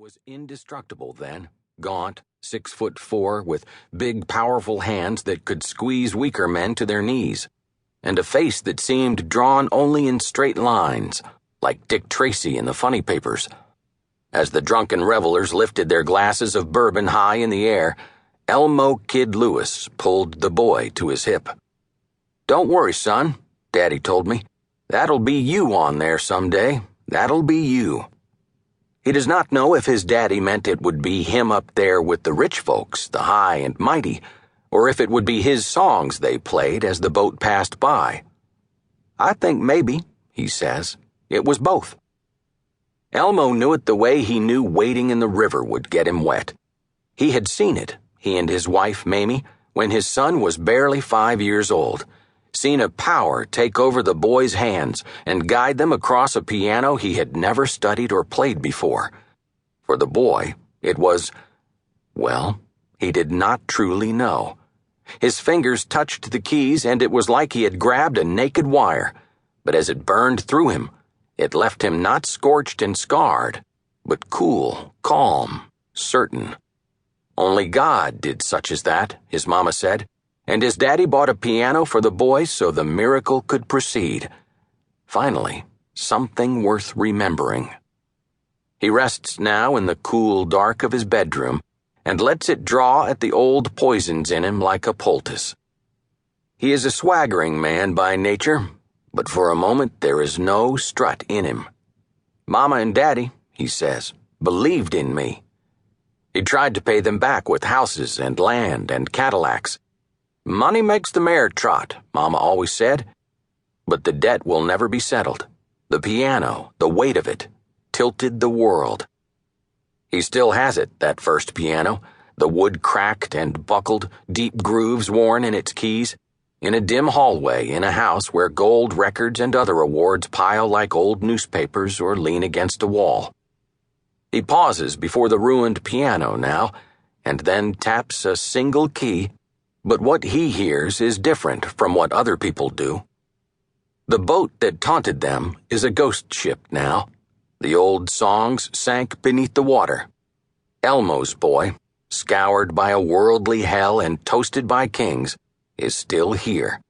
was indestructible then, gaunt, 6'4", with big, powerful hands that could squeeze weaker men to their knees, and a face that seemed drawn only in straight lines, like Dick Tracy in the funny papers. As the drunken revelers lifted their glasses of bourbon high in the air, Elmo Kid Lewis pulled the boy to his hip. "Don't worry, son," Daddy told me. "That'll be you on there someday. That'll be you." He does not know if his daddy meant it would be him up there with the rich folks, the high and mighty, or if it would be his songs they played as the boat passed by. "I think maybe," he says, "it was both." Elmo knew it the way he knew wading in the river would get him wet. He had seen it, he and his wife, Mamie, when his son was barely 5 years old, seen a power take over the boy's hands and guide them across a piano he had never studied or played before. For the boy, it was, well, he did not truly know. His fingers touched the keys and it was like he had grabbed a naked wire, but as it burned through him, it left him not scorched and scarred, but cool, calm, certain. Only God did such as that, his mama said, and his daddy bought a piano for the boy so the miracle could proceed. Finally, something worth remembering. He rests now in the cool dark of his bedroom and lets it draw at the old poisons in him like a poultice. He is a swaggering man by nature, but for a moment there is no strut in him. "Mama and Daddy," he says, "believed in me." He tried to pay them back with houses and land and Cadillacs. "Money makes the mare trot," Mama always said. But the debt will never be settled. The piano, the weight of it, tilted the world. He still has it, that first piano, the wood cracked and buckled, deep grooves worn in its keys, in a dim hallway in a house where gold records and other awards pile like old newspapers or lean against a wall. He pauses before the ruined piano now, and then taps a single key, but what he hears is different from what other people do. The boat that taunted them is a ghost ship now. The old songs sank beneath the water. Elmo's boy, scoured by a worldly hell and toasted by kings, is still here.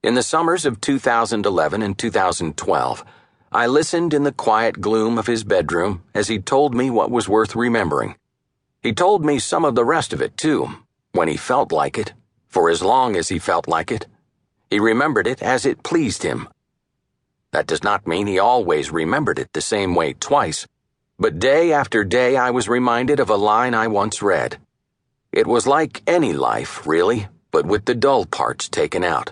In the summers of 2011 and 2012, I listened in the quiet gloom of his bedroom as he told me what was worth remembering. He told me some of the rest of it, too, when he felt like it, for as long as he felt like it. He remembered it as it pleased him. That does not mean he always remembered it the same way twice, but day after day I was reminded of a line I once read. It was like any life, really, but with the dull parts taken out.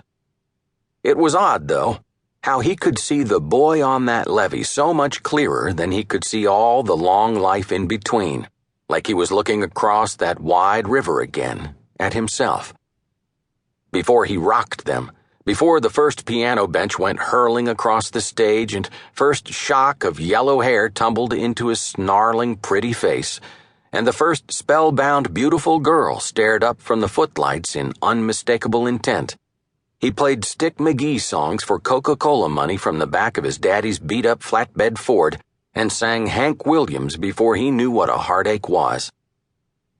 It was odd, though, how he could see the boy on that levee so much clearer than he could see all the long life in between, like he was looking across that wide river again, at himself. Before he rocked them, before the first piano bench went hurling across the stage and first shock of yellow hair tumbled into his snarling pretty face, and the first spellbound beautiful girl stared up from the footlights in unmistakable intent, he played Stick McGee songs for Coca-Cola money from the back of his daddy's beat-up flatbed Ford and sang Hank Williams before he knew what a heartache was.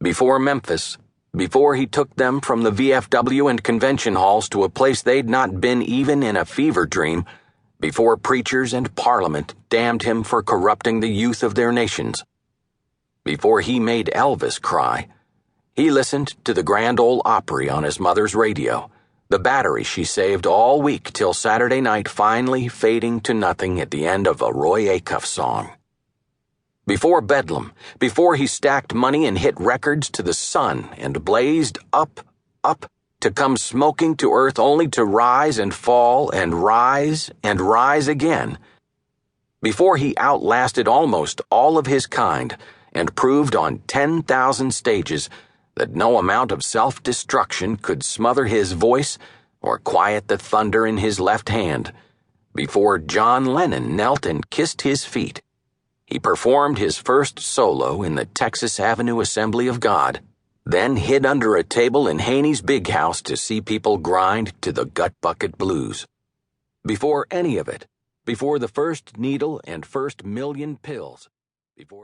Before Memphis, before he took them from the VFW and convention halls to a place they'd not been even in a fever dream, before preachers and parliament damned him for corrupting the youth of their nations, before he made Elvis cry, he listened to the Grand Ole Opry on his mother's radio, the battery she saved all week till Saturday night finally fading to nothing at the end of a Roy Acuff song. Before Bedlam, before he stacked money and hit records to the sun and blazed up, up, to come smoking to earth only to rise and fall and rise again. Before he outlasted almost all of his kind and proved on 10,000 stages that no amount of self-destruction could smother his voice or quiet the thunder in his left hand. Before John Lennon knelt and kissed his feet, he performed his first solo in the Texas Avenue Assembly of God, then hid under a table in Haney's big house to see people grind to the gut bucket blues. Before any of it, before the first needle and first million pills, before the